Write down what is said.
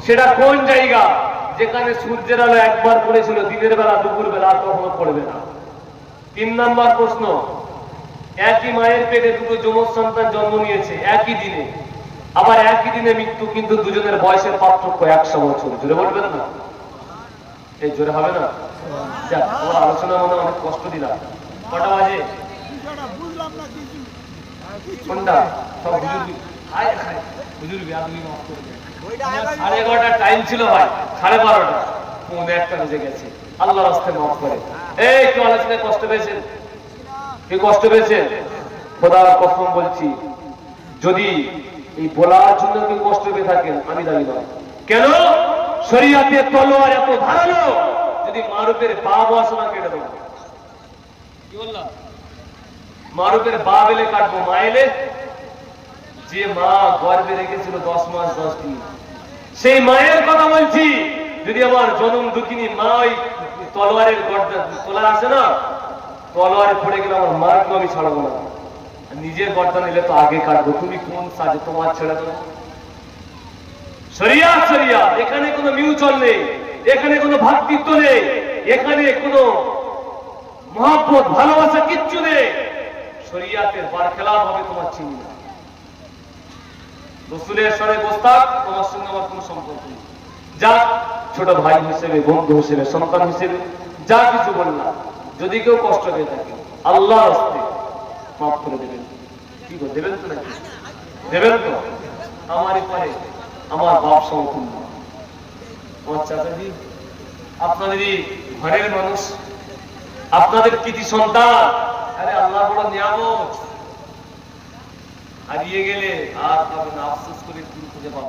সেটা কোন জায়গা যেখানে সূর্যের আলো একবার পড়েছিল দিনের বেলা, দুপুর বেলা আর কখনো পড়বে না। 3 নম্বর প্রশ্ন, একই মায়ের পেটে দুটো যমজ সন্তান জন্ম নিয়েছে একই দিনে, আবার একই দিনে মৃত্যু, কিন্তু দুজনের বয়সের পার্থক্য 100 বছর। জোরে বলবেন না? এই জোরে হবে না? যাক, আমার আলোচনা মনে অনেক কষ্ট দিলাম। কটা বাজে? কোনটা? সব হুজুর বিয়াদবি মাফ করে দেন। 11:30 টাইম ছিল ভাই, 12:30, 1:45 বেজে গেছে। আল্লাহর রাস্তায় মাফ করে। এই কি আলোচনায় কষ্ট পেয়েছেন? কি কষ্ট পেয়েছেন? খোদার কসম বলছি, যদি এই বলার জন্য কেউ কষ্ট পেয়ে থাকেন, আমি দাবি নয়। কেন? শরীয়তে তলোয়ার এত ধারালো, যদি মারুফের বাপ আসে না কেটে দেবো। কি বললাম? মারুফের বাপ এলে কাটবো, মা এলে, যে মা গর্ভে রেখেছিল 10 মাস 10 দিন, সেই মায়ের কথা বলছি। যদি আমার জনম দুঃখিনী মা ওই তলোয়ারের তোলা আছে না, তলোয়ারে পড়ে গেলে আমার মাকে আমি ছাড়বো না। নিজের গর্দান নিলে তো আগে কাটবো। তুমি কোন সাজে তোমার ছেড়ে দেবো? শরিয়াত, শরিয়াত, এখানে কোনো মিউচুয়াল নেই, এখানে কোনো ভ্রাতৃত্ব নেই, এখানে কোনো মহব্বত ভালোবাসা কিচ্ছু নেই। শরিয়াতের বারখেলাফ হবে তোমার চিনি না। রাসূলের সঙ্গে গোস্তাক, তোমার সঙ্গে আমার কোনো সম্পর্ক নেই। যা ছোট ভাই হিসেবে, বন্ধু হিসেবে, সন্তান হিসেবে যা কিছু বললাম, যদি কেউ কষ্ট পেয়ে থাকে আল্লাহর রাস্তে মাফ করে দেবেন। কি করে দেবেন? তো নাকি দেবেন তো? আমারই পরে আমার বাপ সমতুল্য, আমার চাচাজি, আপনাদেরই ঘরের মানুষ, আপনাদের কৃতি সন্তান। আরে আল্লাহ বড় নিয়ামত, হারিয়ে গেলে আর পাবেন আফসোস করে খুঁজে পাবেন।